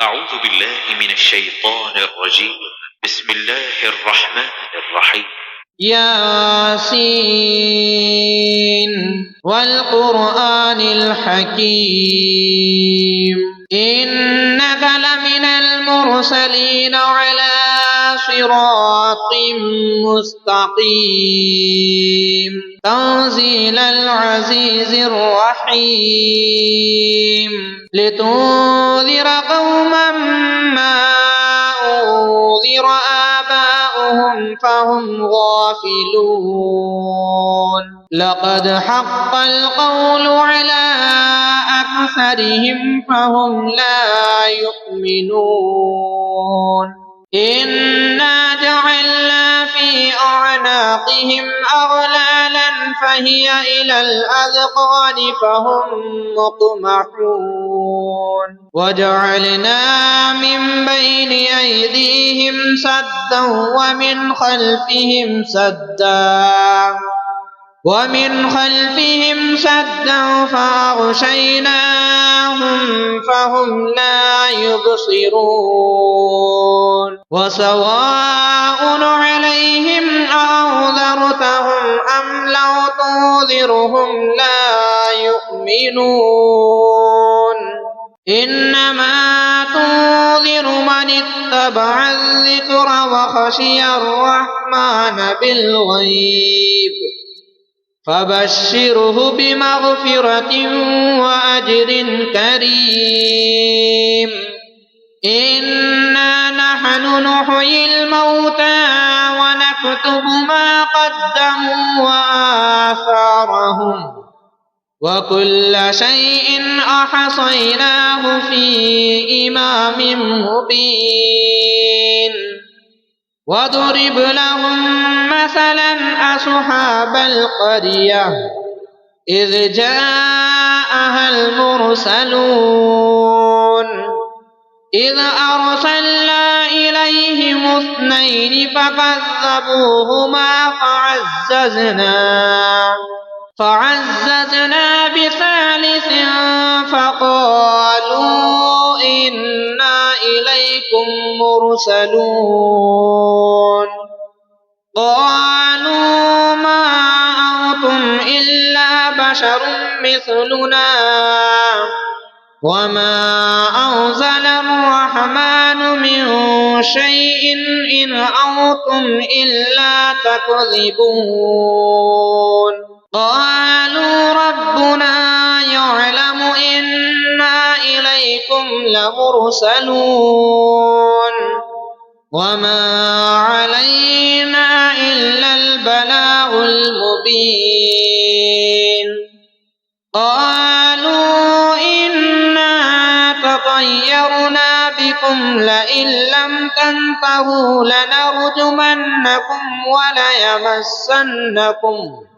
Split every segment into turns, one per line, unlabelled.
أعوذ بالله من الشيطان الرجيم. بسم الله الرحمن الرحيم.
ياسين والقرآن الحكيم إنك لمن المرسلين على صراط مستقيم تنزيل العزيز الرحيم لتنذر قوما ما أنذر آباؤهم فهم غافلون لقد حق القول على أكثرهم فهم لا يؤمنون إنا جعلنا في أعناقهم أغلالا فهي إلى الأذقان فهم مقمحون وجعلنا من بين أيديهم سدا ومن خلفهم سدا فأغشيناهم فهم لا يبصرون وسواء عليهم أنذرتهم أم لو تنذرهم لا يؤمنون إنما تنذر من اتبع الذكر وخشي الرحمن بالغيب فبشره بمغفرة وأجر كريم إنا نحن نحيي الموتى ونكتب ما قدموا وآثارهم وكل شيء أحصيناه في إمام مبين واضرب لهم مثلا أصحاب القرية إذ جاءها المرسلون إذ أرسلنا إليهم 2 فكذبوهما فعززنا بثالث فقالوا إنا إليكم مرسلون قالوا ما أنتم إلا بشر مثلنا وما أنزل الرحمن من شيء إن أنتم إلا تكذبون قالوا ربنا يعلم إنا إليكم لمرسلون وما علينا إلا البلاغ المبين قالوا إنا تطيرنا بكم لئن لم تنتهوا لنرجمنكم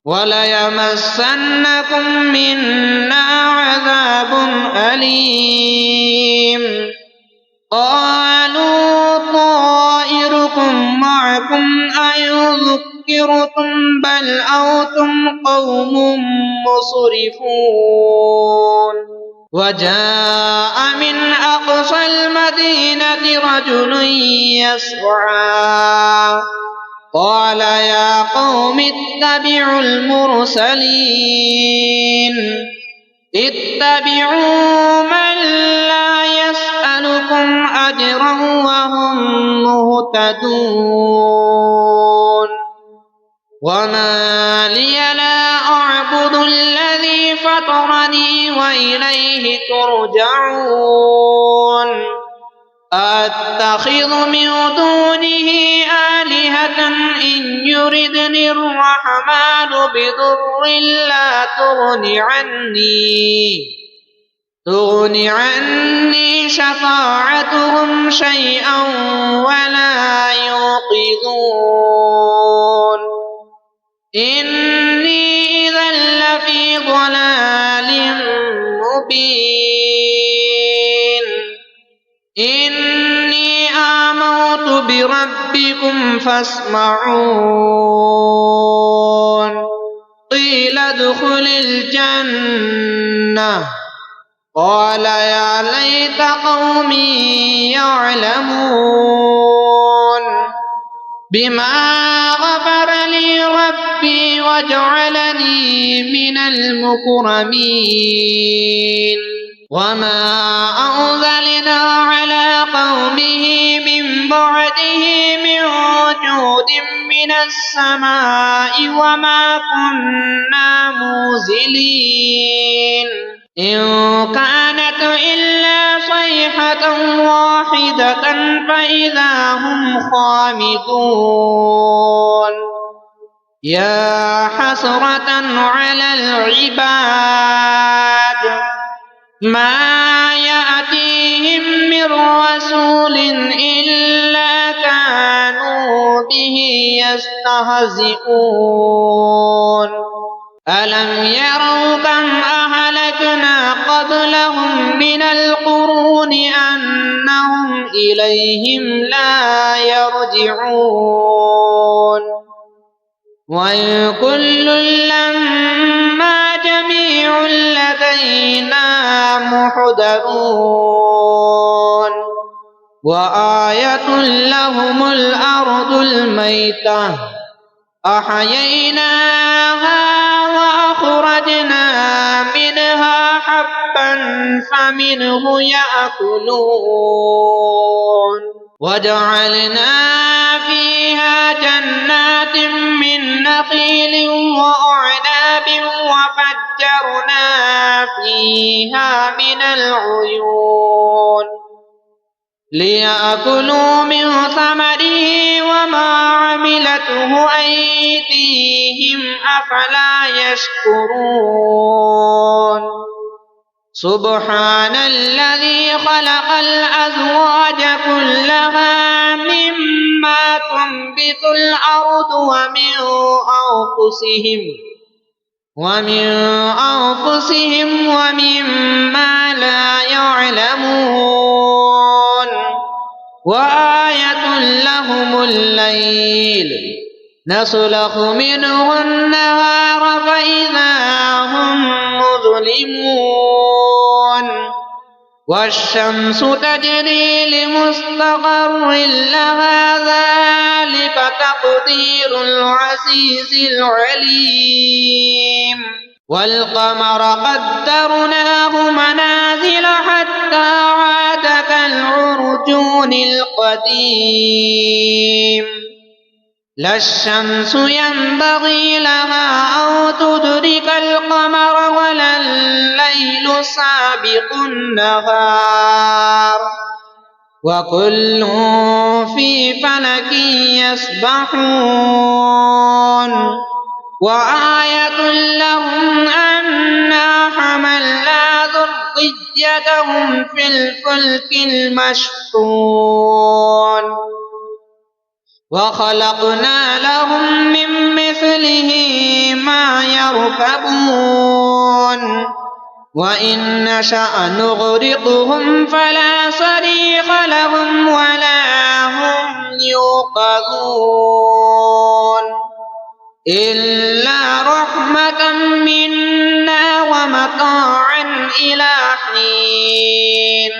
وليمسنكم منا عذاب أليم قالوا طائركم معكم أن ذكرتم بل أنتم قوم مسرفون وجاء من أقصى المدينة رجل يسعى قال يا قوم اتبعوا المرسلين اتبعوا من لا يسألكم أجرا وهم مهتدون وما لي لا أعبد الذي فطرني وإليه ترجعون أتخذ من دونه آلهة إن يردني الرحمن بضر لا تغن عني شفاعتهم شيئا ولا ينقذون إني إذا لفي ضلال مبين إني آمنت بربكم فاسمعون قيل ادخل الجنة قال يا ليت قومي يعلمون بما غفر لي ربي وجعلني من المكرمين وما أنزلنا على قومه من بعده من جود من السماء وما كنا منزلين إن كانت إلا صيحة واحدة فإذا هم خامدون يا حسرة على العباد ما يأتيهم من رسول إلا كانوا به يستهزئون ألم يروا كم أهلكنا قبلهم من القرون أنهم إليهم لا يرجعون وإن كل لما جميع لدينا محضرون وآية لهم الأرض الميتة أحييناها وأخرجنا منها حبا فمنه يأكلون وجعلنا فيها جنات من نخيل وأعناب وفجرنا فيها من العيون ليأكلوا من ثمره وما عملته أيديهم أفلا يشكرون سبحان الذي خلق الأزواج كلها مما تنبت الأرض ومن أنفسهم ومما لا يعلمون وآية لهم الليل نسلخ منه النهار فإذا هم مظلمون والشمس تجري لمستقر لها ذلك تقدير العزيز العليم والقمر قدرناه منازل حتى عاد كالعرجون القديم لا الشمس ينبغي لها أو تدرك القمر ولا الليل سابق النهار وكل في فلك يسبحون وآية لهم أنا حملنا ذريتهم في الفلك المشحون وخلقنا لهم من مثله ما يركبون وإن نشأ نغرقهم فلا صريخ لهم ولا هم يوقظون إلا رحمة منا ومتاعا إلى حين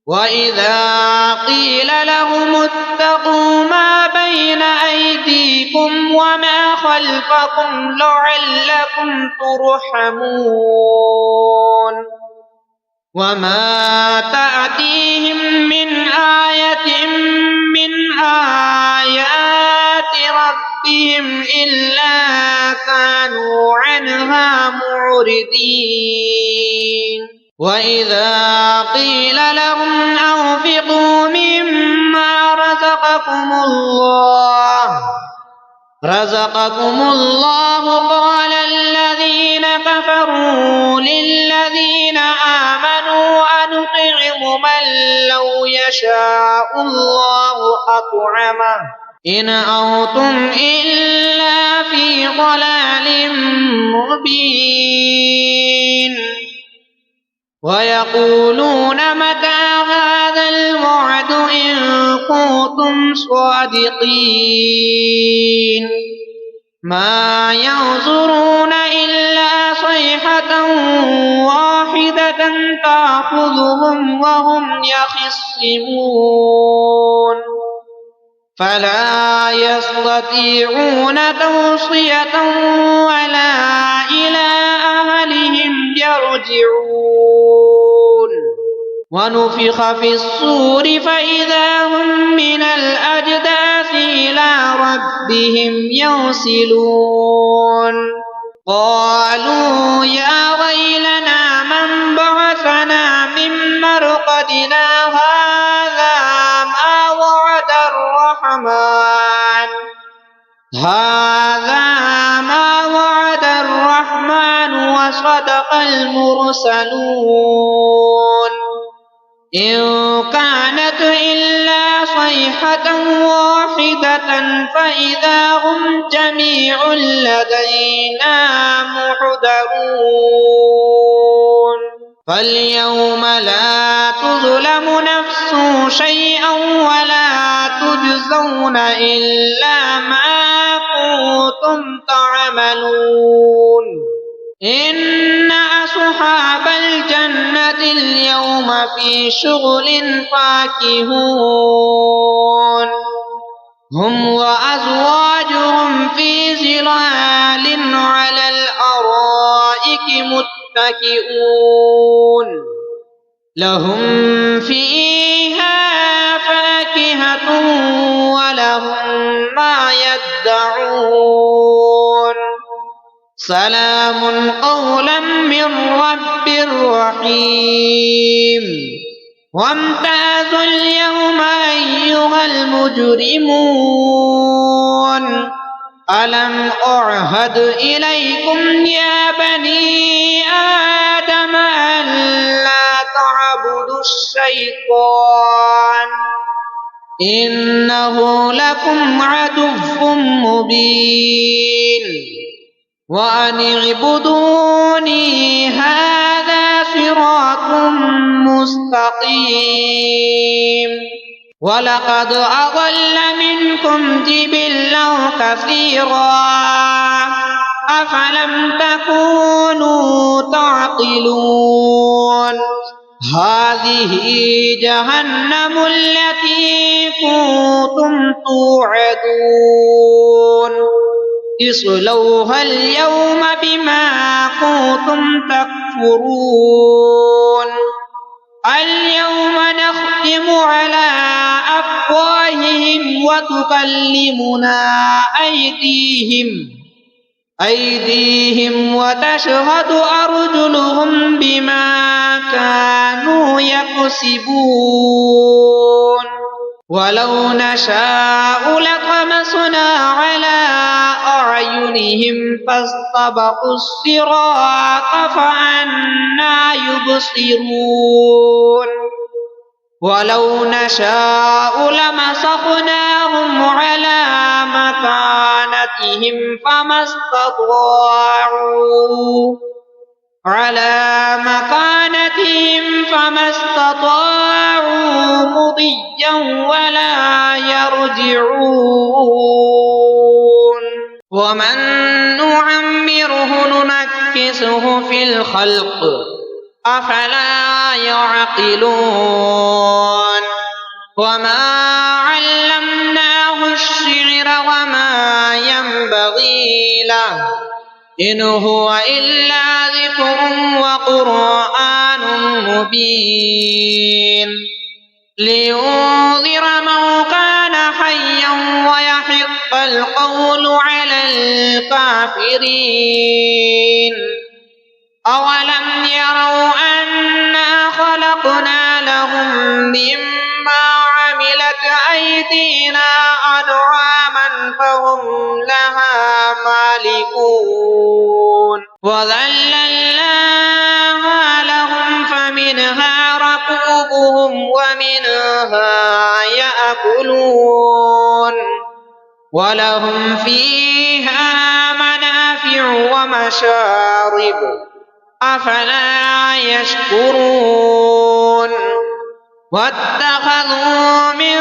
وإذا قيل لهم اتقوا ما بين أيديكم وما خلفكم لعلكم ترحمون وما تأتيهم من آية من آيات ربهم إلا كانوا عنها معرضين وإذا قيل لهم أنفقوا مما رزقكم الله قال الذين كفروا للذين آمنوا أنطعم من لو يشاء الله أطعمه إن أنتم إلا في ضلال مبين ويقولون متى هذا الوعد إن كنتم صادقين ما ينظرون إلا صيحة واحدة تأخذهم وهم يخصمون فلا يستطيعون توصية ولا إلى أهلهم يرجعون ونفخ في الصور فإذا هم من الأجداث إلى ربهم ينسلون قالوا يا ويلنا من بعثنا من مرقدنا هذا ما وعد الرحمن وصدق المرسلون إن كانت إلا صيحة واحدة فإذا هم جميع لدينا محضرون فاليوم لا تظلم نفس شيئا ولا تجزون إلا ما كنتم تعملون إن أصحاب الجنة اليوم في شغل فاكهون هم وأزواجهم في ظلال على الأرائك متكئون لهم فيها فاكهة ولهم ما يدعون سلام قولا من رب رحيم وامتازوا اليوم أيها المجرمون ألم أعهد إليكم يا بني آدم ألا تعبدوا الشيطان إنه لكم عدو مبين وأن اعبدوني هذا صراط مستقيم ولقد أضل منكم جبلا كثيرا أفلم تكونوا تعقلون هذه جهنم التي كنتم توعدون اصلوها اليوم بما كنتم تكفرون اليوم نختم على أفواههم وتكلمنا أيديهم وتشهد أرجلهم بما كانوا يكسبون ولو نشاء لطمسنا على أعينهم فاستبقوا الصراط فأنى يبصرون ولو نشاء لمسخناهم على مكانتهم فما استطاعوا مضيا ولا يرجعون ومن نعمره ننكسه في الخلق أفلا يعقلون وما علمناه الشعر وما ينبغي له إن هو إلا ذكر وقرآن مبين لينذر من كان حيا ويحق القول على الكافرين أولم يروا أنا خلقنا لهم مما عملت أيدينا أنعاما فهم لها مالكون وذللناها لهم فمنها ركوبهم ومنها يأكلون ولهم فيها منافع ومشارب أفلا يشكرون واتخذوا من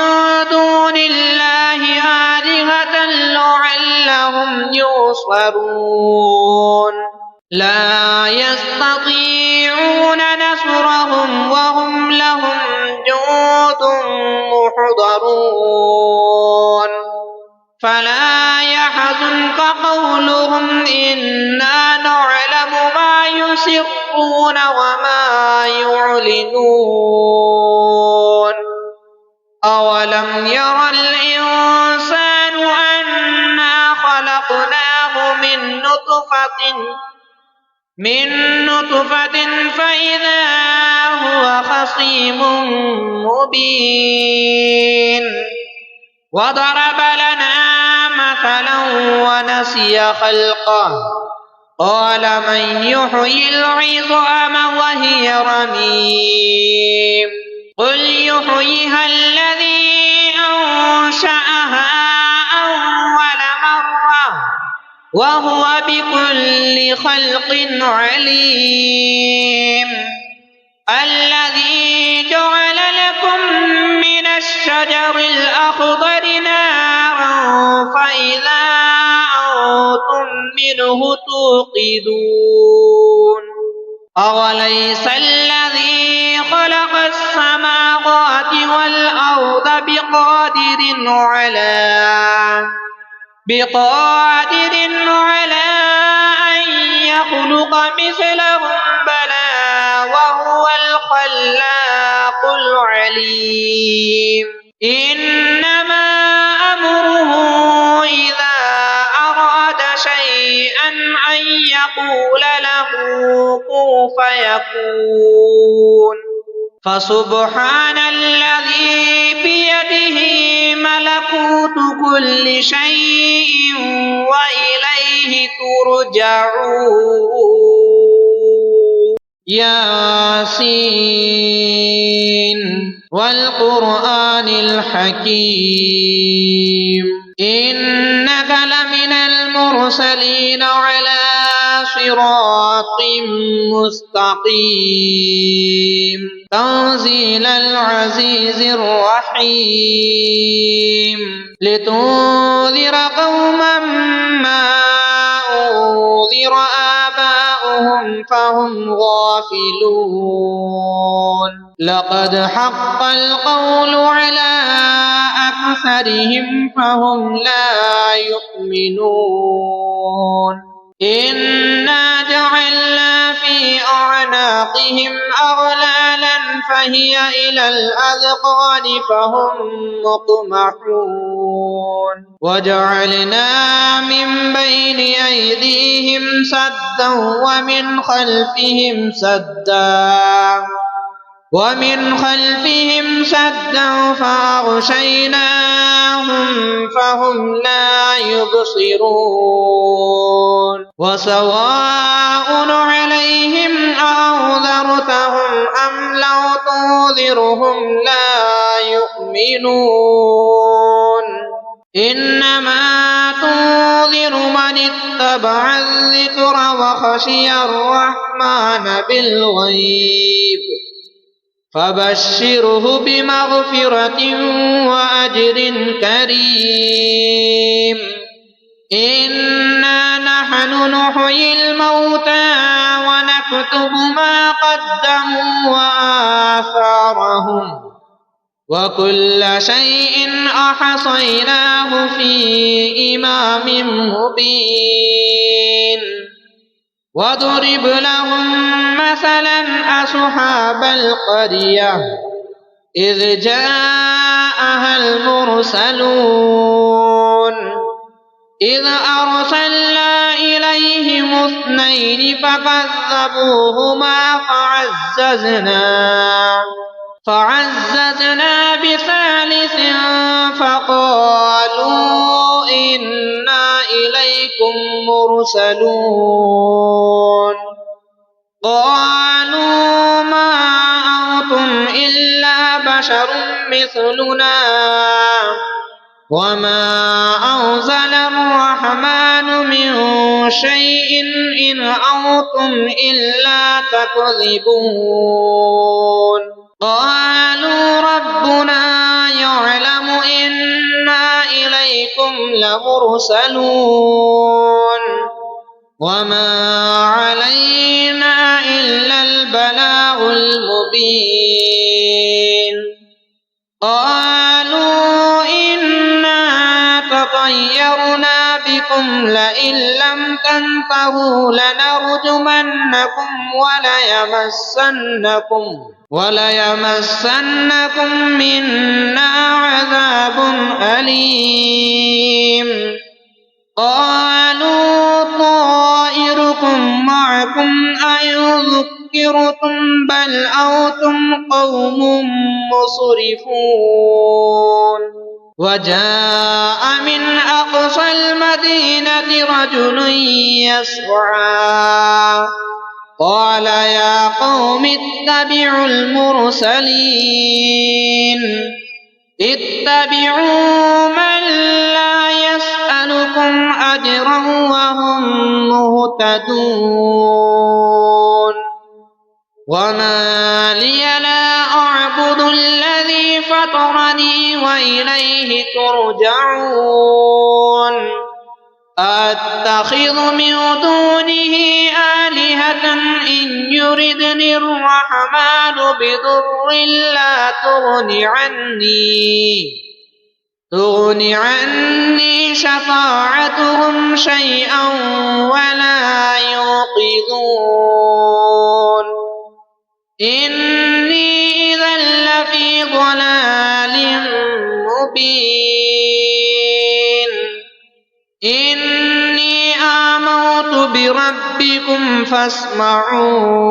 دون الله آلهة لعلهم ينصرون لا يستطيعون نصرهم محضرون فلا يحزنك قولهم إنا نعلم ما يسرون وما يعلنون أولم ير الإنسان أنا خلقناه من نطفة فإذا هو خصيم مبين وضرب لنا مثلا ونسي خلقه قال من يحيي العظام وهي رميم قل يحييها الذي أنشأها أول مرة وهو بكل خلق عليم الذي جعل لكم من الشجر الأخضر نارا فإذا أنتم منه توقدون أوليس الذي خلق السماوات والأرض بقادر على أن يخلق مثلهم بلى وهو الخلاق العليم إنما أمره إذا أراد شيئا أن يقول له كن فيكون فسبحان الذي بيده ملكوت كل شيء وإليه ترجعون ياسين والقرآن الحكيم إنك لمن المرسلين على صراط مستقيم تنزيل العزيز الرحيم لتنذر قوما ما أنذر آباؤهم فهم غافلون لقد حق القول على أكثرهم فهم لا يؤمنون إنا جعلنا في أعناقهم أغلالا فهي إلى الأذقان فهم مقمحون وجعلنا من بين أيديهم سدا ومن خلفهم سدا فأغشيناهم فهم لا يبصرون وسواء عليهم أنذرتهم أم لو تنذرهم لا يؤمنون إنما تنذر من اتبع الذكر وخشي الرحمن بالغيب فبشره بمغفرة وأجر كريم إنا نحن نحيي الموتى ونكتب ما قدموا وآثارهم وكل شيء أحصيناه في إمام مبين واضرب لهم مثلا أصحاب القرية إذ جاءها المرسلون إذ أرسلنا إليهم 2 فكذبوهما فعززنا بثالث فقالوا إنا إليكم مرسلون قالوا ما أنتم إلا بشر مثلنا وما أنزل الرحمن من شيء إن أنتم إلا تكذبون قالوا ربنا يعلم إنا إليكم لمرسلون وما علينا إلا البلاغ المبين قال لكم لئن لم تنتهوا لنرجمنكم وليمسنكم منا عذاب أليم قالوا طائركم معكم أيذكركم بل أنتم قوم مسرفون وجاء من أقصى المدينة رجل يسعى قال يا قوم اتبعوا المرسلين اتبعوا من لا يسألكم أجرا وهم مهتدون وما لي لا أعبد الذي فطرني وإليه ترجعون أتخذ من دونه آلهة إن يردني الرحمن بضر لا تغن عني شفاعتهم شيئا ولا ينقذون إني إذا لفي ضلال مبين إني آمنت بربكم فاسمعون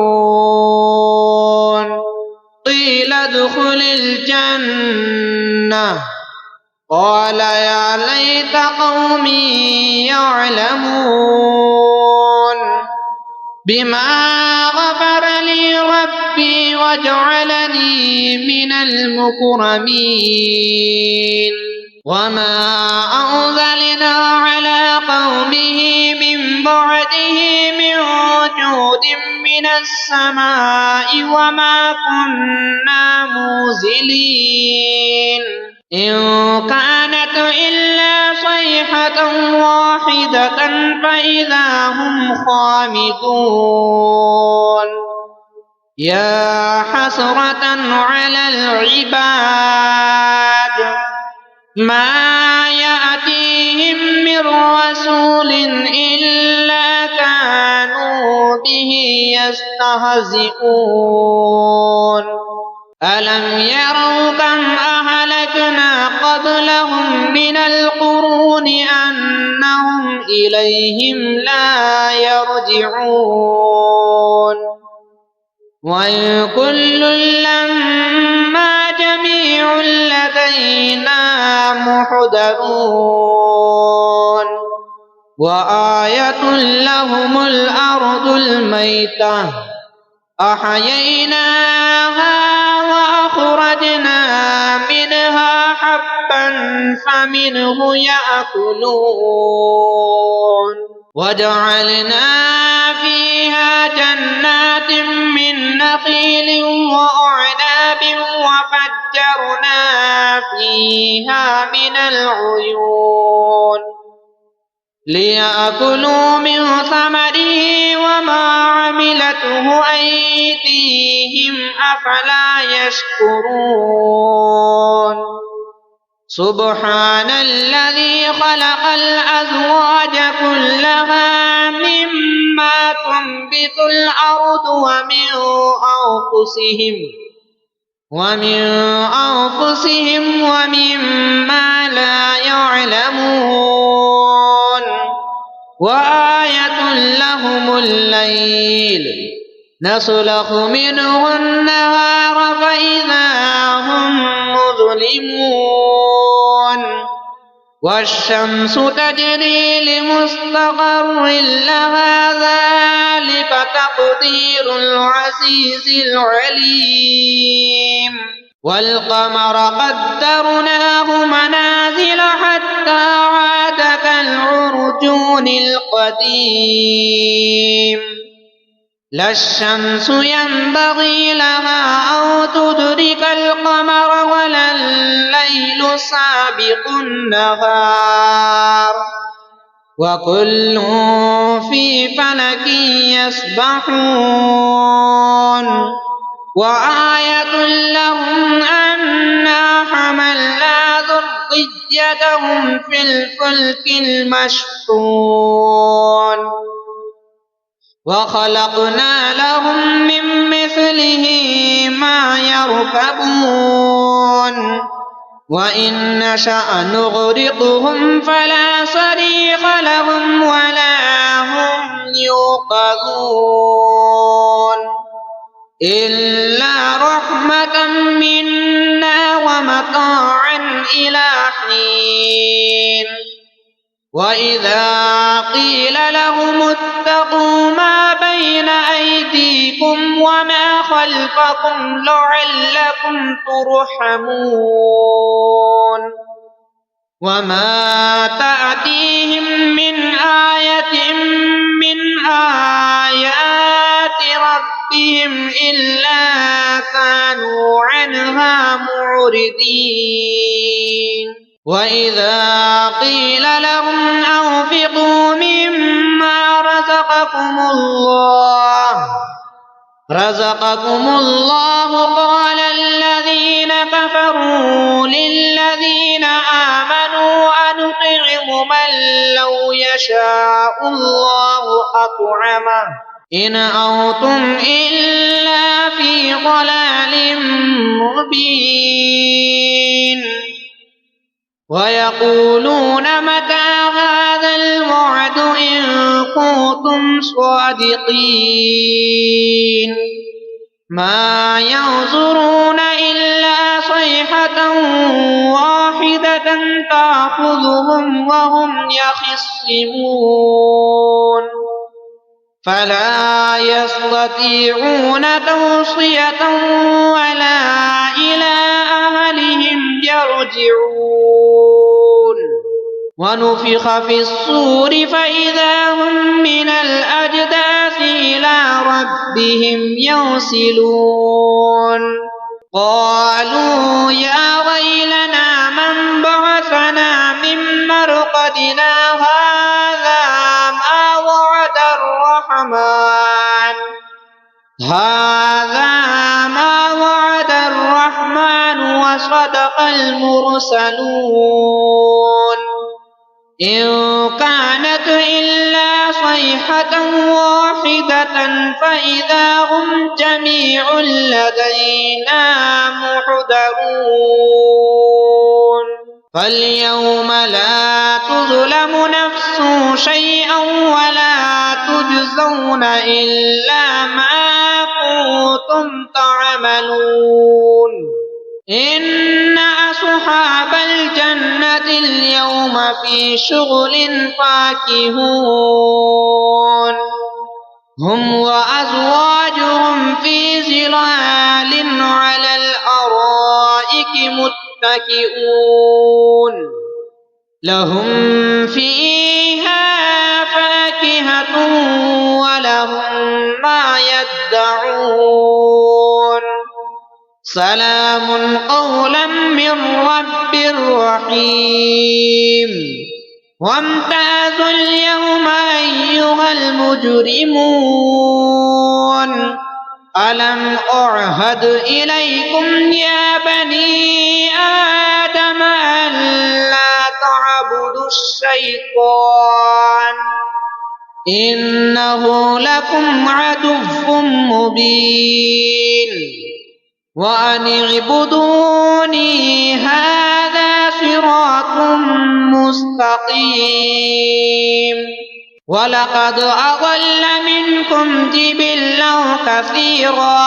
قيل ادخل الجنة قال يا ليت قومي يعلمون بما غفر لي ربي وجعلني من المكرمين وما أنزلنا على قومه من بعده من جود من السماء وما كنا منزلين إن كانت إلا صيحة واحدة فإذا هم خامدون يا حسرة على العباد ما يأتيهم من رسول إلا كانوا به يستهزئون ألم يروا كم أهلكنا قبلهم من القرون أنهم إليهم لا يرجعون وإن كل لما جميع لدينا محضرون وآية لهم الأرض الميتة أحييناها وأخرجنا منها حبا فمنه يأكلون وجعلنا فيها جنات من نخيل وأعناب وفجرنا فيها من العيون ليأكلوا من ثمره وما عملته أيديهم أفلا يشكرون سبحان الذي خلق الأزواج كلها مما تنبت الأرض ومن أنفسهم ومما لا يعلمون وآية لهم الليل نسلخ منه النهار فإذا هم مظلمون والشمس تجري لمستقر لها ذلك تقدير العزيز العليم والقمر قدرناه منازل حتى عاد كالعرجون القديم لا الشمس ينبغي لها أن تدرك القمر ولا الليل سابق النهار وكل في فلك يسبحون وآية لهم أنا حملنا وذريتهم في الفلك المشحون وخلقنا لهم من مثله ما يركبون وإن نشأ نغرقهم فلا صريخ لهم ولا هم يوقظون إلا رحمة منا ومتاعا إلى حين وإذا قيل لهم اتقوا ما بين أيديكم وما خلفكم لعلكم ترحمون وما تأتيهم من آية من آيات ربهم إلا كانوا عنها معرضين وإذا قيل لهم أنفقوا مما رزقكم الله قال الذين كفروا للذين آمنوا أنطعم من لو يشاء الله أطعمه إن أنتم إلا في ضلال مبين ويقولون متى هذا الوعد إن كنتم صادقين ما ينظرون إلا صيحة واحدة تأخذهم وهم يخصمون فلا يستطيعون توصية ولا إلى أهلهم يرجعون ونفخ في الصور فإذا هم من الأجداث إلى ربهم ينسلون قالوا يا ويلنا من بعثنا من مرقدنا هذا ما وعد الرحمن وصدق المرسلون إن كانت إلا صيحة واحدة فإذا هم جميع لدينا محضرون فاليوم لا تظلم نفس شيئا ولا تجزون إلا ما كنتم تعملون إن أصحاب الجنة اليوم في شغل فاكهون هم وأزواجهم في ظلال على الأرائك متكئون لهم فيها فاكهة ولهم ما يدعون سلام قولا من رب رحيم وامتازوا اليوم أيها المجرمون ألم أعهد إليكم يا بني آدم ألا تعبدوا الشيطان إنه لكم عدو مبين وأن اعبدوني هذا صراط مستقيم ولقد أضل منكم جبلا كثيرا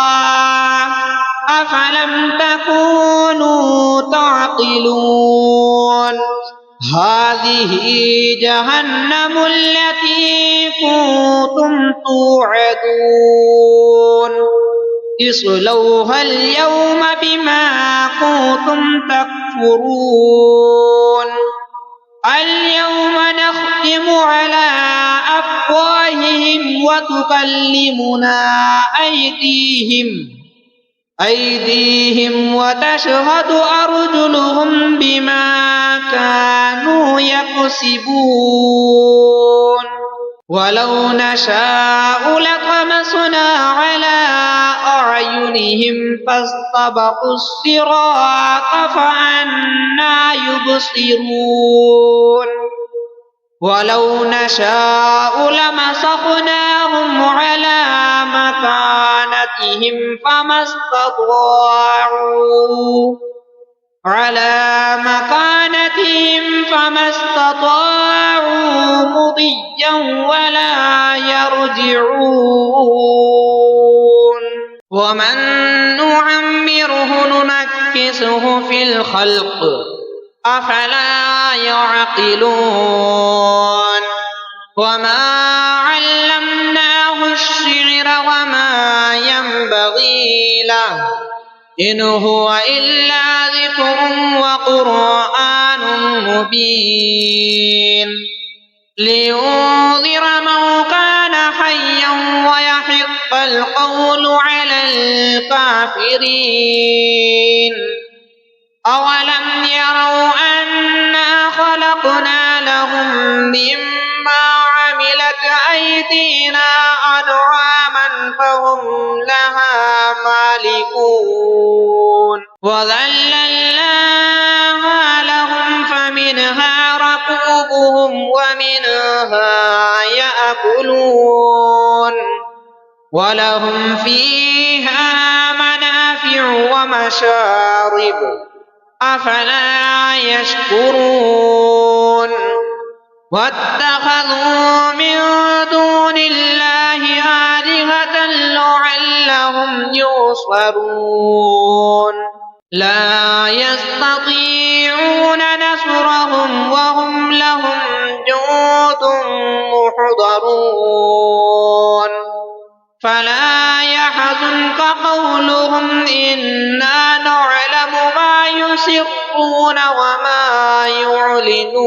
أفلم تكونوا تعقلون هذه جهنم التي كنتم توعدون اصلوها اليوم بما كنتم تكفرون اليوم نختم على أفواههم وتكلمنا أيديهم وتشهد أرجلهم بما كانوا يكسبون ولو نشاء لطمسنا على أعينهم فاستبقوا الصراط فأنى يبصرون ولو نشاء لمسخناهم على مكانتهم فما استطاعوا مضيا ولا يرجعون ومن نعمره ننكسه في الخلق أفلا يعقلون وما علمناه الشعر وما ينبغي له إن هو إلا ذكر وقرآن مبين لينذر من كان حيا ويحق القول على الكافرين أولم يروا أنا خلقنا لهم مما عملت أيدينا أنعاما فهم لها مالكون وذللناها لهم فمنها ركوبهم ومنها يأكلون ولهم فيها منافع ومشارب أفلا يشكرون واتخذوا من دون الله آلهة لعلهم ينصرون لا يستطيعون نصرهم وهم لهم جند محضرون فلا يحزنك قولهم إنا نعلم ما يسرون وما يعلنون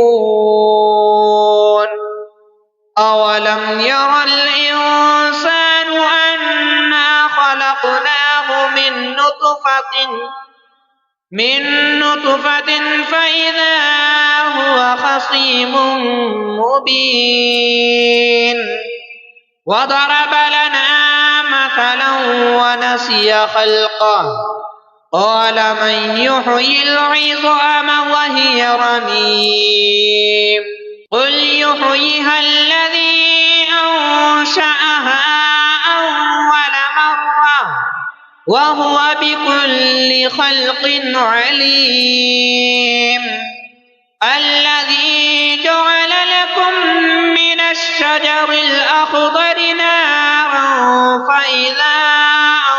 أولم ير الإنسان أنا خلقناه من نطفة فإذا هو خصيم مبين وضرب لنا مثلا ونسي خلقه قال من يحيي العظام وهي رميم قل يحييها الذي أنشأها أول مرة وهو بكل خلق عليم الذي جعل لكم من الشجر الأخضر نارا فإذا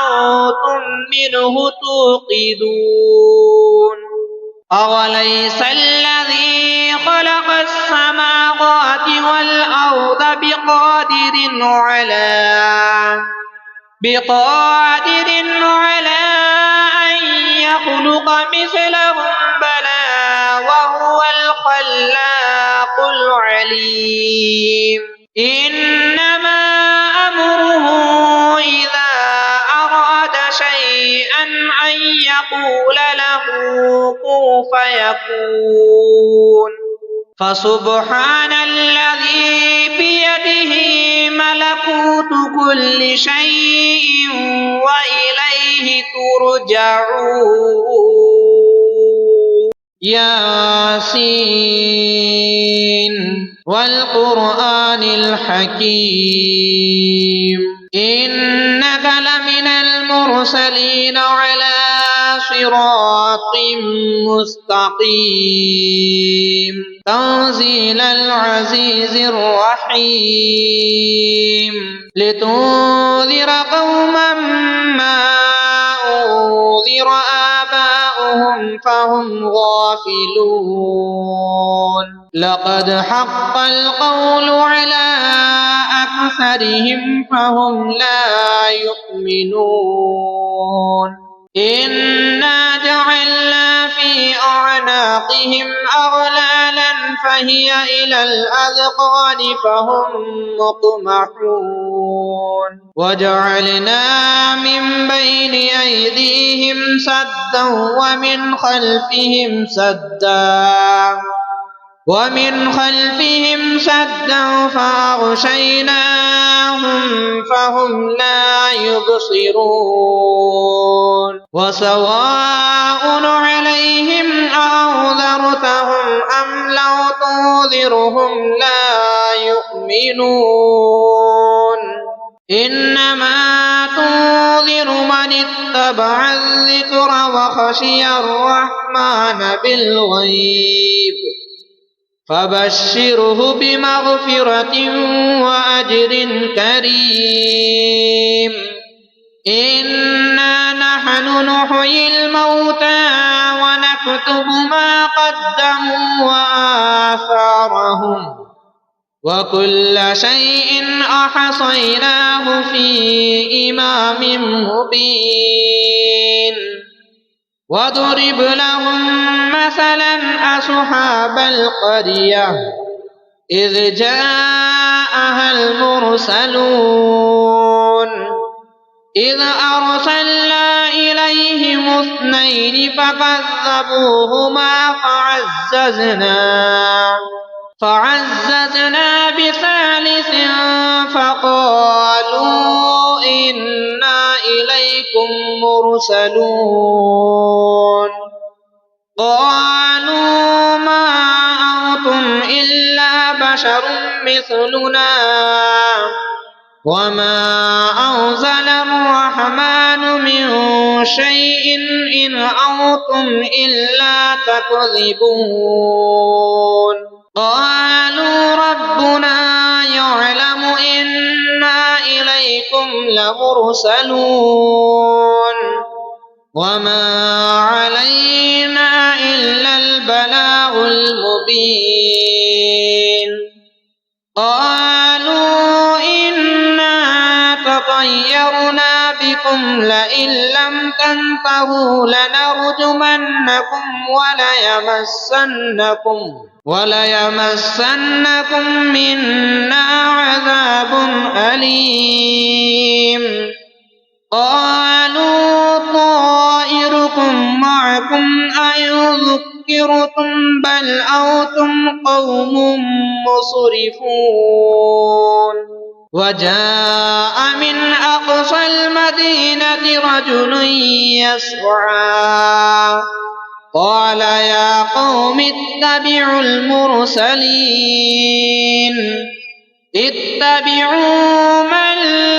أنتم منه توقدون أوليس الذي خلق السماوات والأرض بقادر على أن يخلق مثلهم بلى وهو الخلاق العليم إنما أمره إذا أراد شيئا أن يقول له كن فيكون فسبحان الذي بيده ملكوت كل شيء وإليه ترجعون ياسين والقرآن الحكيم إنك لمن المرسلين على صراط مستقيم تنزيل العزيز الرحيم لتنذر قوما ما أنذر آباؤهم فهم غافلون لقد حق القول على أكثرهم فهم لا يؤمنون إنا جعلنا في أعناقهم أغلالا فهي إلى الأذقان فهم مقمحون وجعلنا من بين أيديهم سدا ومن خلفهم سدا فأغشيناهم فهم لا يبصرون وسواء عليهم أنذرتهم تنذرهم لا يؤمنون إنما تنذر من اتبع الذكر وخشي الرحمن بالغيب فبشره بمغفرة وأجر كريم إنا نحن نحيي الموتى ونكتب ما قدموا وآثارهم وكل شيء أحصيناه في إمام مبين واضرب لهم مثلا أصحاب القرية إذ جاءها المرسلون إذ أرسلنا إليهم 2 فكذبوهما فعززنا بثالث فقالوا إنا إليكم مرسلون قالوا ما أنتم إلا بشر مثلنا وما أنزل الرحمن من شيء إن أنتم إلا تكذبون قالوا ربنا يعلم إنا إليكم لمرسلون وما علينا إلا البلاغ المبين قالوا إنا تطيرنا بكم لئن لم تنتهوا لنرجمنكم وليمسنكم منا عذاب أليم قالوا طائركم معكم أئن ذكرتم بل أنتم قوم مسرفون وجاء من أقصى المدينة رجل يسعى قال يا قوم اتبعوا المرسلين اتبعوا من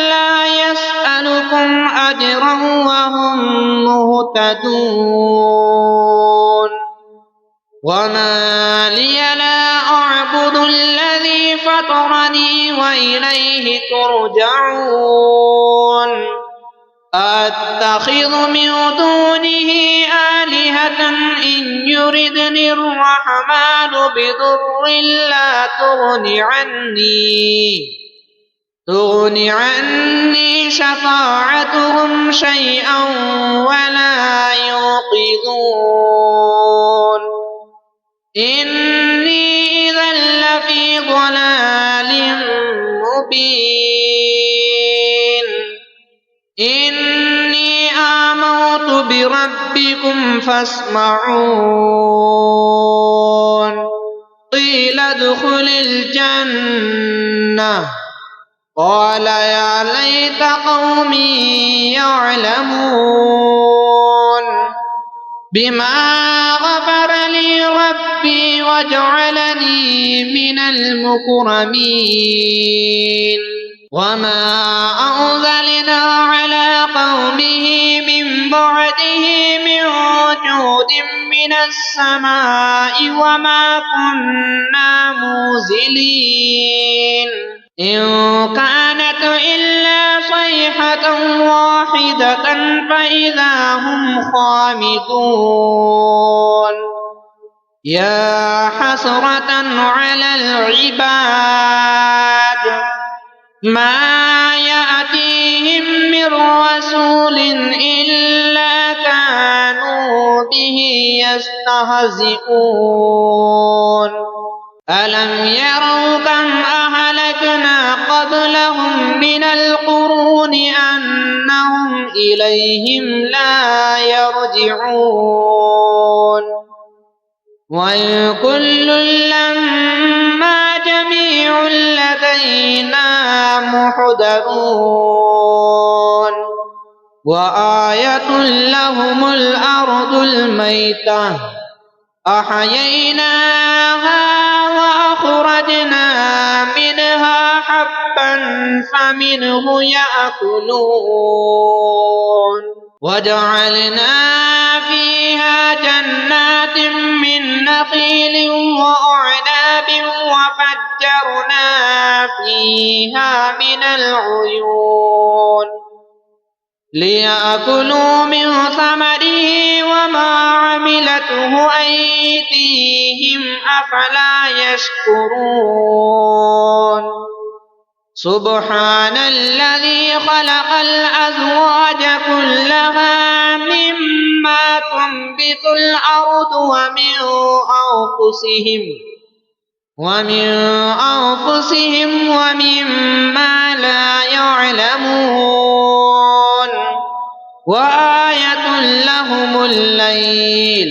لا يسألكم أجرا وهم مهتدون وما لي لا أعبد الذي فطرني وإليه ترجعون أتخذ من دونه آلهة إن يردني الرحمن بضر لا تغن عني شفاعتهم شيئا ولا ينقذون إني إذا لفي ضلال مبين إني آمنت بربكم فاسمعون قيل ادخل الجنة قال يا ليت قومي يعلمون بما غفر لي ربي وجعلني من المكرمين وما أنزلنا على قومه من بعده من جود من السماء وما كنا منزلين إن كانت إلا صيحة واحدة فإذا هم خامدون يا حسرة على العباد ما يأتيهم من رسول إلا كانوا به يستهزئون ألم يروا كم أهلكنا قبلهم من القرون أنهم إليهم لا يرجعون وإن كل لما جميع لدينا محضرون وآية لهم الأرض الميتة أحييناها أخرجنا منها حبا فمنه يأكلون وجعلنا فيها جنات من نخيل وأعناب وفجرنا فيها من العيون ليأكلوا من ثمره وما عملته أيديهم أفلا يشكرون سبحان الذي خلق الأزواج كلها مما تنبت الأرض ومن أنفسهم ومما لا يعلمون وآية لهم الليل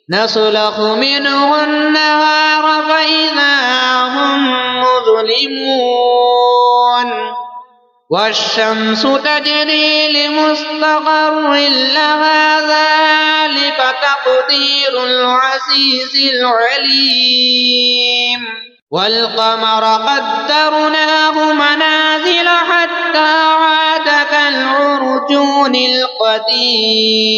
نسلخ منه النهار فإذا هم مظلمون والشمس تجري لمستقر لها ذلك تقدير العزيز العليم والقمر قدرناه منازل حتى عاد كالعرجون القديم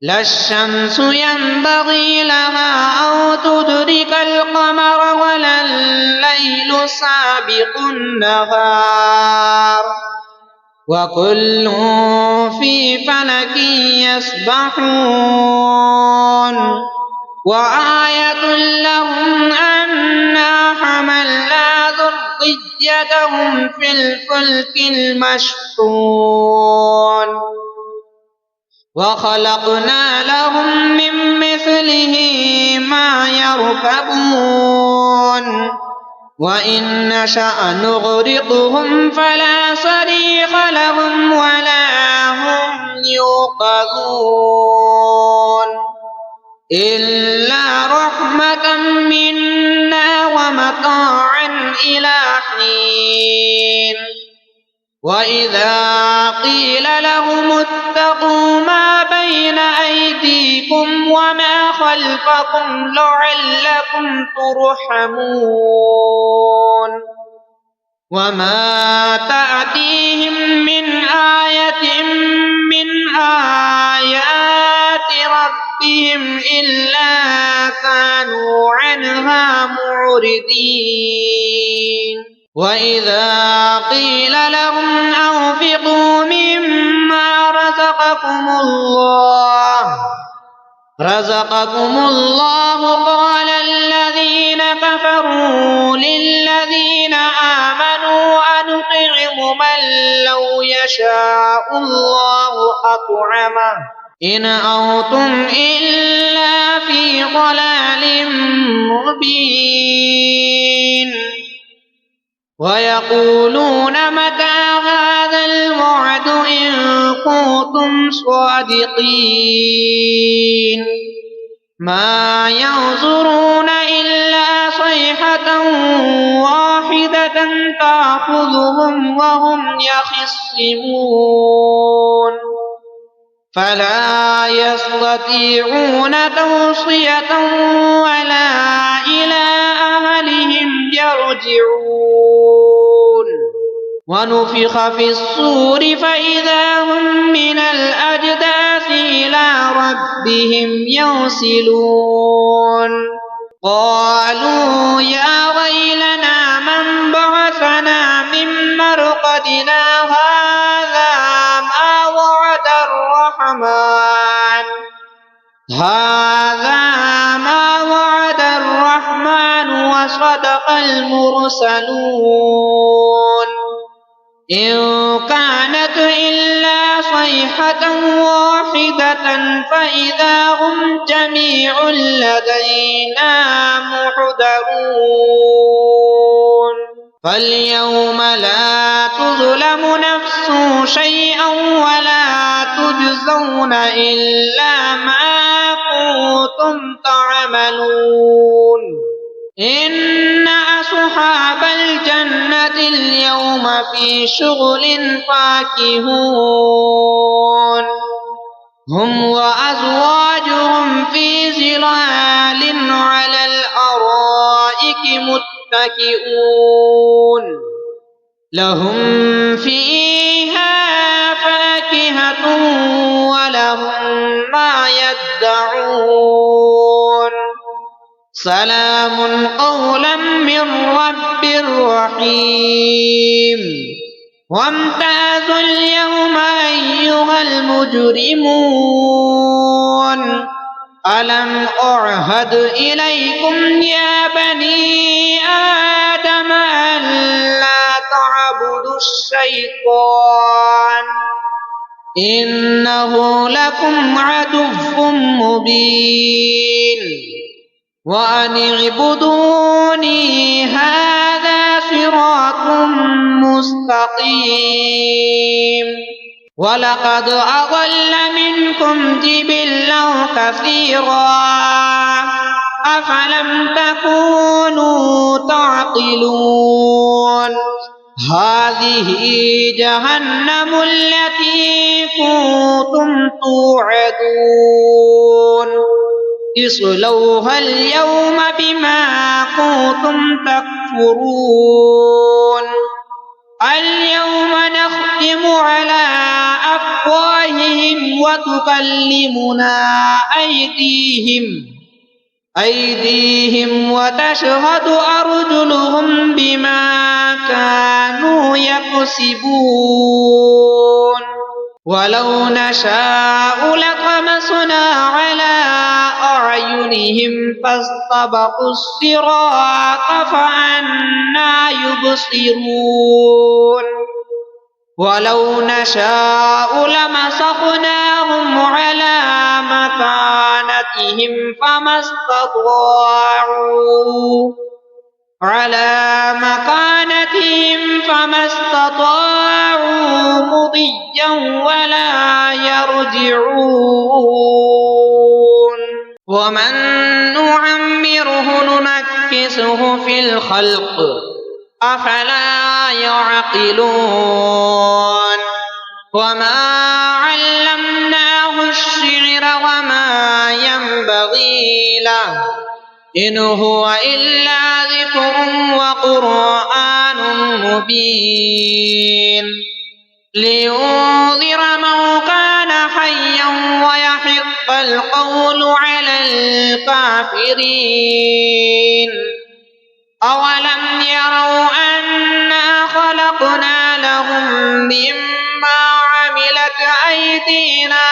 لا الشمس ينبغي لها أن تدرك القمر ولا الليل سابق النهار وكل في فلك يسبحون وآية لهم أنا حملنا ذريتهم في الفلك المشحون وخلقنا لهم من مثله ما يركبون وإن نشأ نغرقهم فلا صريخ لهم ولا هم يوقظون إلا رحمة منا ومتاعا إلى حين وإذا قيل لهم اتقوا ما بين أيديكم وما خلفكم لعلكم ترحمون وما تأتيهم من آية من آيات ربهم إلا كانوا عنها معرضين وإذا قيل لهم أنفقوا مما رزقكم الله قال الذين كفروا للذين آمنوا أنطعم من لو يشاء الله أطعمه إن أنتم إلا في ضلال مبين ويقولون متى هذا الوعد إن كنتم صادقين ما ينظرون إلا صيحة واحدة تأخذهم وهم يخصمون فلا يستطيعون توصية ولا إلى أهلهم يرجعون ونفخ في الصور فإذا هم من الأجداث إلى ربهم ينسلون قالوا يا ويلنا من بعثنا من مرقدنا هذا ما وعد الرحمن وصدق المرسلون إن كانت إلا صيحة واحدة فإذا هم جميع لدينا محضرون فاليوم لا تظلم نفس شيئا ولا تجزون إلا ما كنتم تعملون إن أصحاب الجنة اليوم في شغل فاكهون هم وأزواجهم في ظلال على الأرائك متكئون لهم فيها فاكهة ولهم ما يدعون سلام قولا من رب رحيم وامتازوا اليوم أيها المجرمون ألم أعهد إليكم يا بني آدم ألا تعبدوا الشيطان إنه لكم عدو مبين وأن اعبدوني هذا صراط مستقيم ولقد أضل منكم جبلا كثيرا أفلم تكونوا تعقلون هذه جهنم التي كنتم توعدون اصلوها اليوم بما كنتم تكفرون اليوم نختم على أفواههم وتكلمنا أيديهم وتشهد أرجلهم بما كانوا يكسبون ولو نشاء لطمسنا على أعينهم فاستبقوا الصراط فأنى يبصرون ولو نشاء لمسخناهم على مكانتهم فما استطاعوا مضيا ولا يرجعون ومن نعمره ننكسه في الخلق أفلا يعقلون وما علمناه الشعر وما ينبغي له إن هو إلا ذكر وقرآن مبين لينذر من كان حيا ويحق القول على الكافرين أولم يروا أنا خلقنا لهم مما عملت أيدينا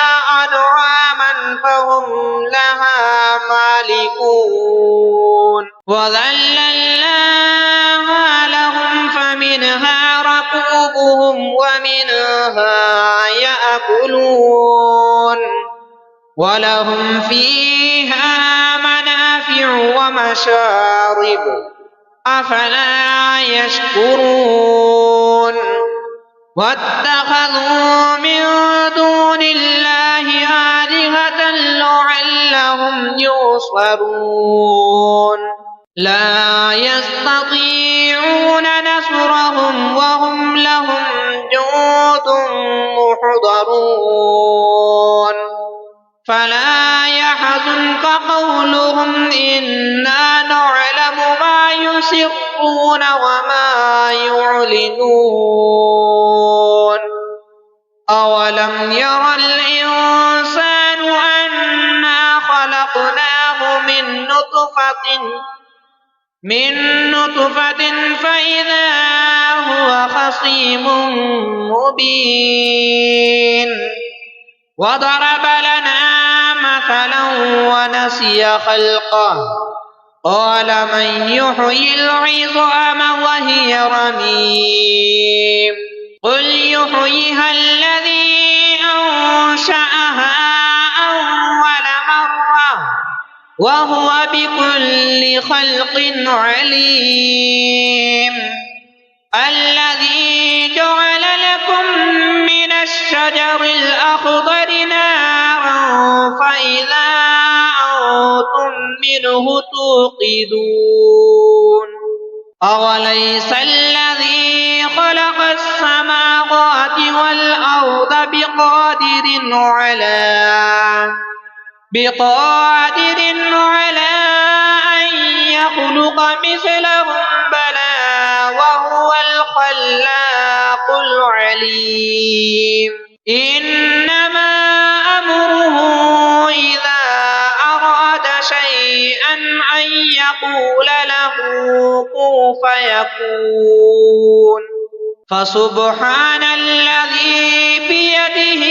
أنعاما فهم لها مالكون وذللناها لهم فمنها ركوبهم ومنها يأكلون ولهم فيها منافع ومشارب أفلا يشكرون واتخذوا من دون الله آلهة لعلهم ينصرون لا يستطيعون نصرهم وهم لهم جند محضرون فلا يحزنك قولهم إنا نعلم ما يسرون وما يعلنون أولم ير الإنسان أنا خلقناه من نطفة فإذا هو خصيم مبين وضرب لنا مثلا ونسي خلقه قال من يحيي العظام وهي رميم قل يحييها الذي أنشأها أول مرة وهو بكل خلق عليم الذي جعل لكم من الشجر الأخضر نارا فإذا أنتم منه توقدون أوليس الذي خلق السماوات والأرض بقادر على أن يخلق مثلهم عليم إنما أمره إذا أراد شيئا أن يقول له كن فيكون فسبحان الذي بيده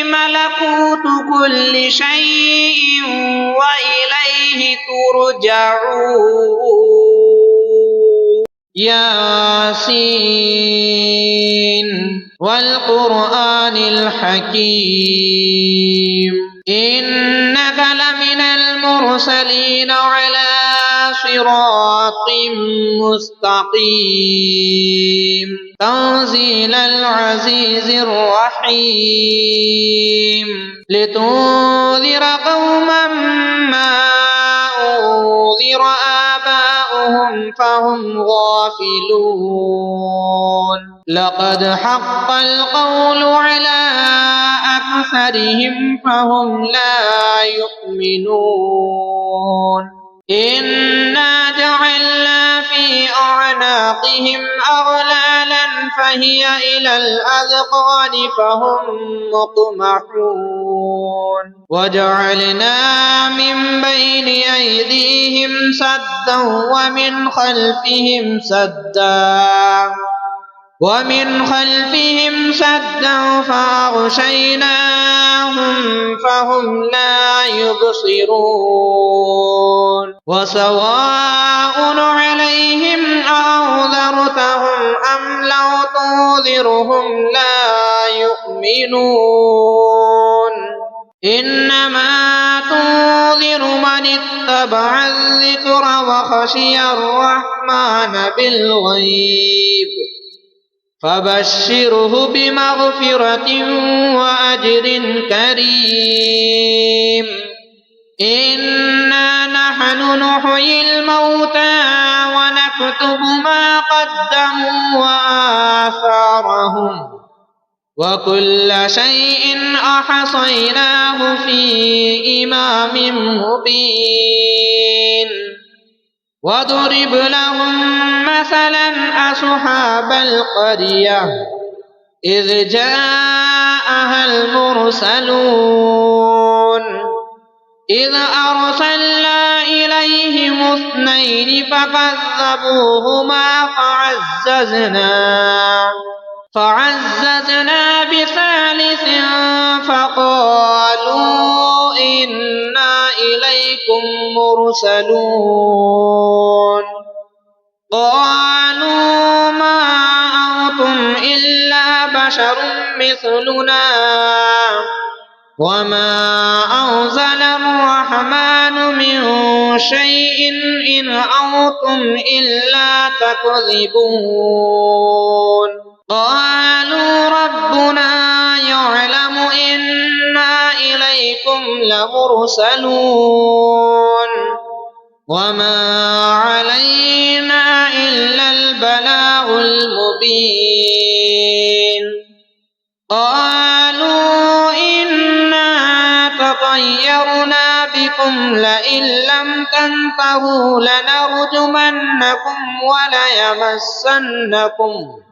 ملكوت كل شيء وإليه ترجعون ياسين والقرآن الحكيم إنك لمن المرسلين على صراط مستقيم تنزيل العزيز الرحيم لتنذر قوما ما أنذر آباؤهم فهم غافلون لقد حق القول على أكثرهم فهم لا يؤمنون إنا جعلنا في أعناقهم أغلالا فهي إلى الأذقان فهم مقمحون وجعلنا من بين أيديهم سدا ومن خلفهم سدا فأغشيناهم فهم لا يبصرون وسواء عليهم أنذرتهم أم لو تنذرهم لا يؤمنون إنما تنذر من اتبع الذكر وخشي الرحمن بالغيب فبشره بمغفرة وأجر كريم إنا نحن نحيي الموتى ونكتب ما قدموا وآثارهم وكل شيء أحصيناه في إمام مبين واضرب لهم مثلا أصحاب القرية إذ جاءها المرسلون إذ أرسلنا إليهم 2 فكذبوهما فعززنا بثالث فقالوا إنا إليكم مرسلون قالوا ما أنتم إلا بشر مثلنا وما أنزل الرحمن من شيء إن أنتم إلا تكذبون قالوا ربنا يعلم إنا إليكم لمرسلون وما علينا إلا البلاغ المبين قالوا إنا تطيرنا بكم لئن لم تنتهوا لنرجمنكم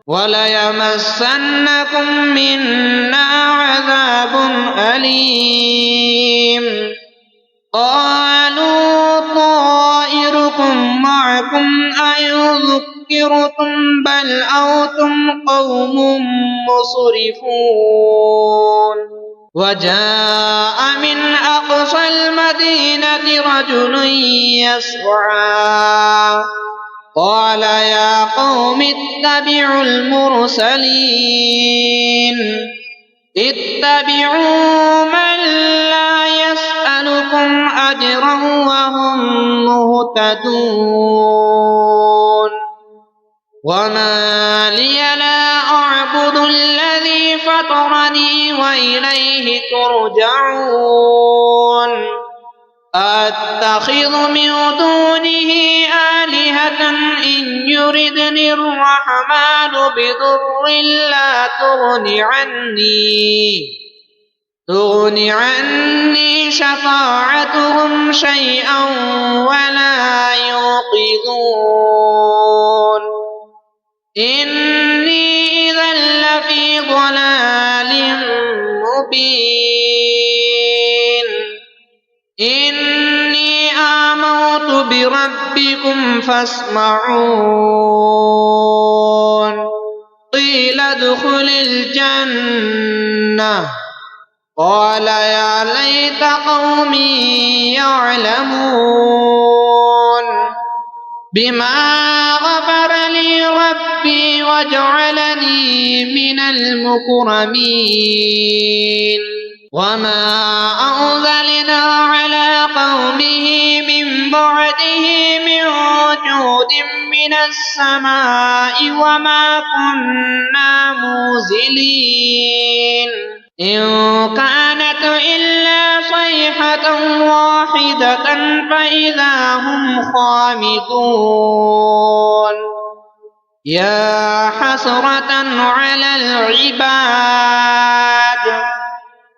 وليمسنكم منا عذاب أليم قالوا طائركم معكم أن ذكرتم بل أنتم قوم مسرفون وجاء من أقصى المدينة رجل يسعى قال يا قوم اتبعوا المرسلين اتبعوا من لا يسألكم أجرا وهم مهتدون وما لي لا أعبد الذي فطرني وإليه ترجعون أتخذ من دونه آلهة إن يردني الرحمن بضر لا تغن عني شفاعتهم شيئا ولا ينقذون إني إذا لفي ضلال بربكم فاسمعون قيل ادخل الجنة قال يا ليت قومي يعلمون بما غفر لي ربي وجعلني من المكرمين وما أنزلنا على قومه من بعده من جود من السماء وما كنا منزلين إن كانت إلا صيحة واحدة فإذا هم خامدون يا حسرة على العباد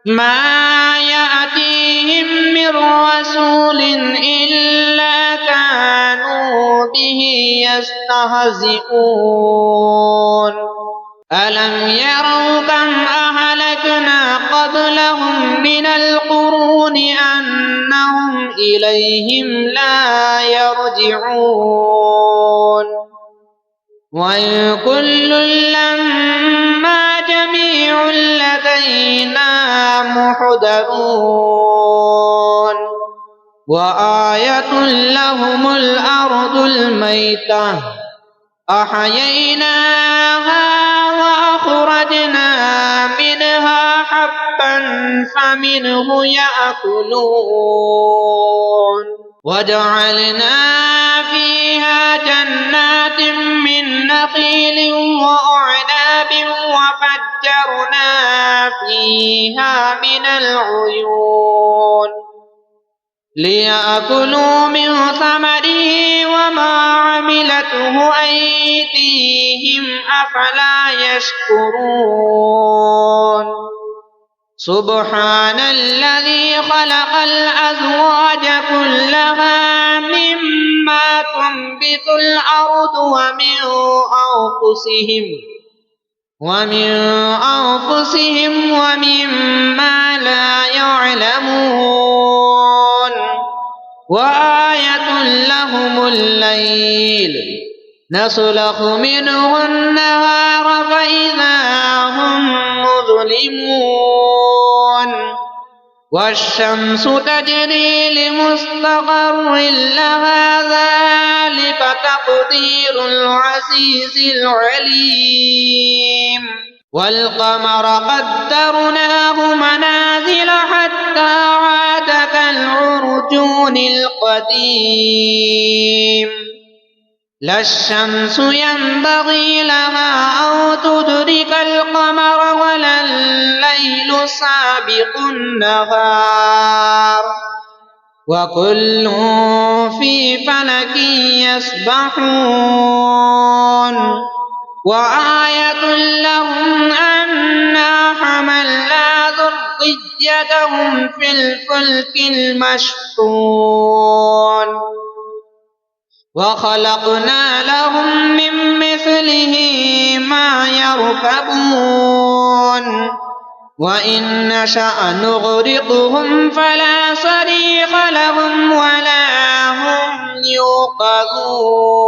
ما يأتيهم من رسول إلا كانوا به يستهزئون ألم يروا كم أهلكنا قبلهم من القرون أنهم إليهم لا يرجعون وإن كل لما جميع لدينا محضرون وآية لهم الأرض الميتة أحييناها وأخرجنا منها حبا فمنه يأكلون وجعلنا فيها جنات من نخيل وأعناب وفجرنا فيها من العيون ليأكلوا من ثمره وما عملته أيديهم أفلا يشكرون سبحان الذي خلق الأزواج كلها مما تنبت الأرض ومن أنفسهم ومما لا يعلمون وآية لهم الليل نسلخ منه النهار فإذا هم مظلمون والشمس تجري لمستقر لها ذلك تقدير العزيز العليم والقمر قدرناه منازل حتى عاد كالعرجون القديم لا الشمس ينبغي لها أن تدرك القمر ولا الليل سابق النهار وكل في فلك يسبحون وآية لهم أنا حملنا ذريتهم في الفلك المشحون وخلقنا لهم من مثله ما يركبون وإن نشأ نغرقهم فلا صريخ لهم ولا هم يوقظون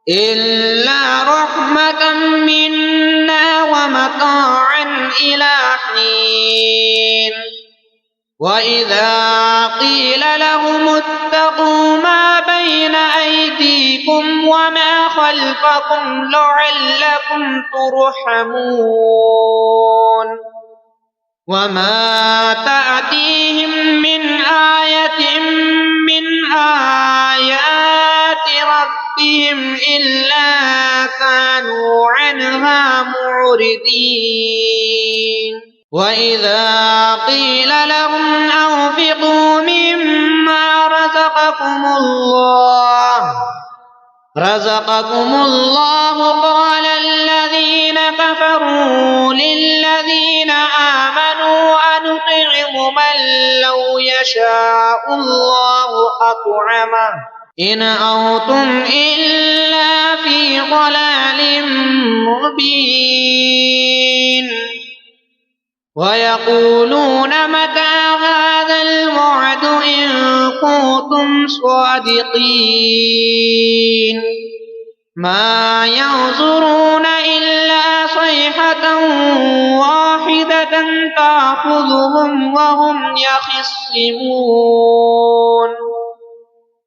إلا رحمة منا ومتاعا إلى حين وإذا قيل لهم اتقوا ما بين أيديكم وما خلفكم لعلكم ترحمون وما تأتيهم من آية من آيات ربهم إلا كانوا عنها معرضين وإذا قيل لهم أنفقوا مما رزقكم الله قال الذين كفروا للذين آمنوا أنطعم من لو يشاء الله أطعمه إن أنتم إلا في ضلال مبين ويقولون متى هذا الوعد إن كنتم صادقين ما ينظرون إلا صيحة واحدة تأخذهم وهم يخصمون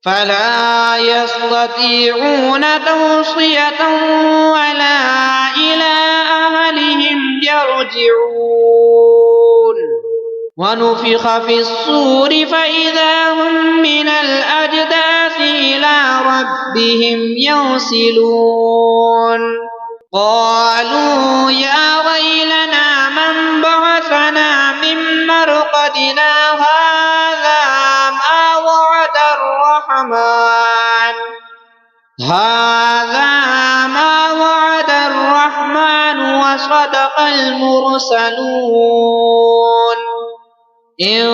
فلا يستطيعون توصية ولا إلى أهلهم يرجعون ونفخ في الصور فإذا هم من الأجداث إلى ربهم ينسلون قالوا يا ويلنا من بعثنا من مرقدنا هذا ما وعد الرحمن وصدق المرسلون إن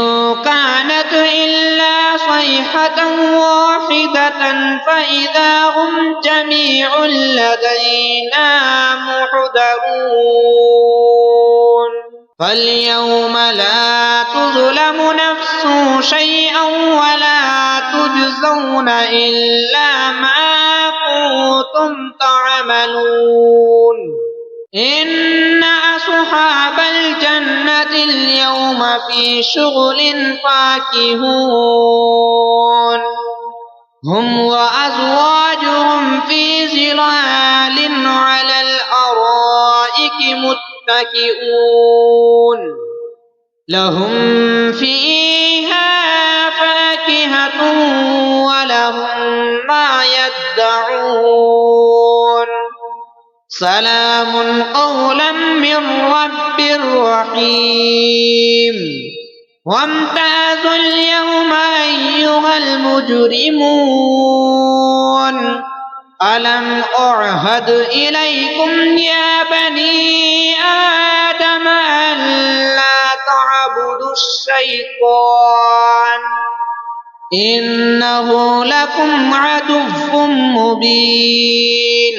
كانت إلا صيحة واحدة فإذا هم جميع لدينا محضرون فاليوم لا تظلم نفس شيئا ولا تجزون إلا ما كنتم تعملون إن أصحاب الجنة اليوم في شغل فاكهون هم وأزواجهم في ظلال على الأرائك متكئون لهم فيها فاكهة ولهم ما يدعون سلام قولا من رب رحيم وامتازوا اليوم أيها المجرمون ألم أعهد إليكم يا بني آدم ألا تعبدوا الشيطان إنه لكم عدو مبين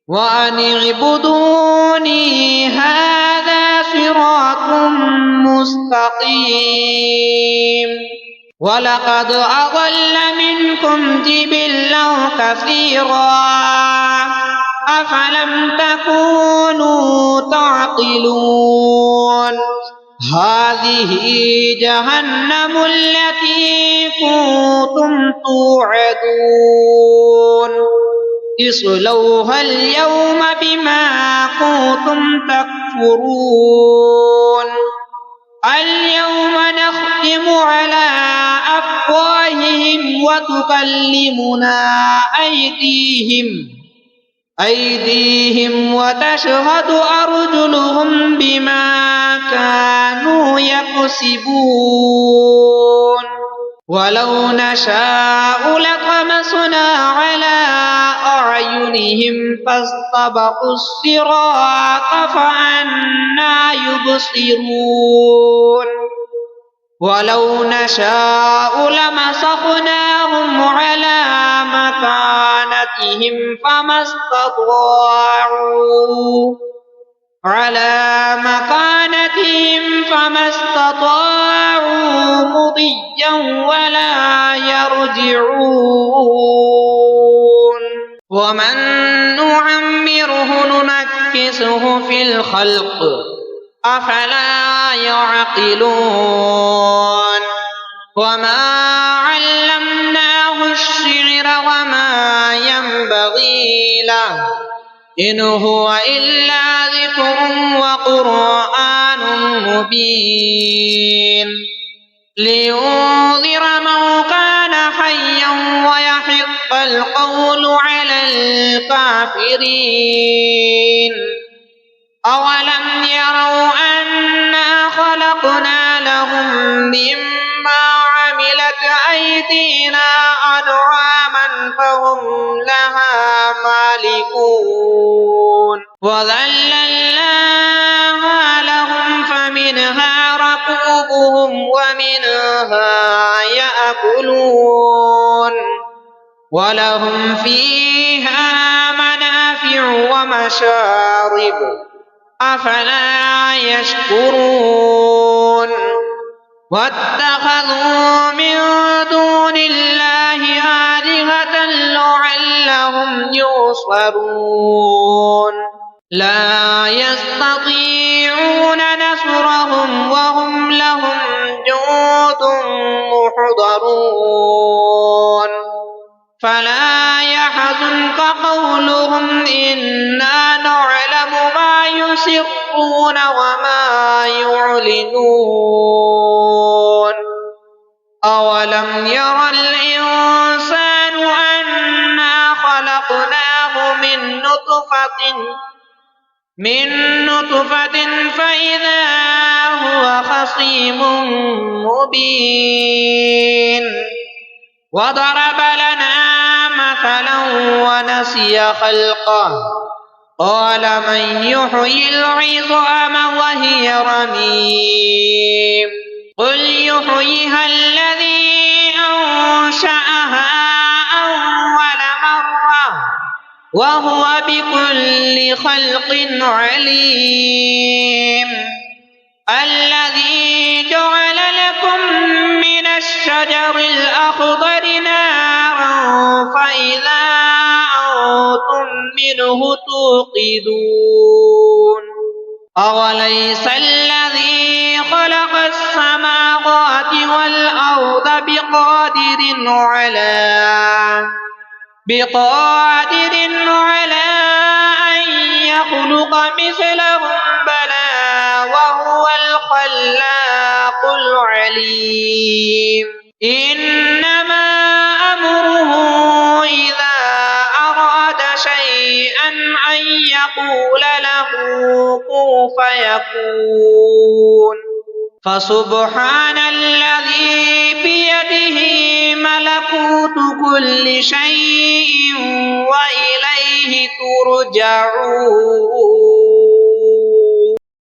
وأن اعبدوني هذا صراط مستقيم ولقد أضل منكم جبلا كثيرا أفلم تكونوا تعقلون هذه جهنم التي كنتم توعدون اصلوها اليوم بما كنتم تكفرون اليوم نختم على أفواههم وتكلمنا أيديهم وتشهد أرجلهم بما كانوا يكسبون ولو نشاء لطمسنا على أعينهم فاستبقوا الصراط فأنى يبصرون ولو نشاء لمسخناهم على مكانتهم فما استطاعوا مضيا ولا يرجعون ومن نعمره ننكسه في الخلق أفلا يعقلون وما علمناه الشعر وما ينبغي له إن هو إلا ذكر وقرآن مبين لينذر من كان حيا ويحق القول على الكافرين أولم يروا أنا خلقنا لهم مما عملت أيدينا أنعاما فهم لها مالكون وذللناها لهم فمنها ركوبهم ومنها يأكلون ولهم فيها منافع ومشارب أفلا يشكرون واتخذوا من دون لا يستطيعون نصرهم وهم لهم جند محضرون فلا يحزنك قولهم إنا نعلم ما يسرون وما يعلنون أولم ير الإنسان أنا خلقناه من نطفة فإذا هو خصيم مبين وضرب لنا مثلا ونسي خلقه قال من يحيي العظام وهي رميم قل يحييها الذي أنشأها أول مرة وهو بكل خلق عليم الذي جعل لكم من الشجر الأخضر نارا فإذا أنتم منه توقدون أوليس الذي خلق السماوات والأرض بقادر على أن يخلق مثلهم بلى وهو الخلاق العليم إنما أمره إذا أراد شيئا أن يقول له كن فيكون فسبحان الذي بيده ملكوت كل شيء وإليه ترجعون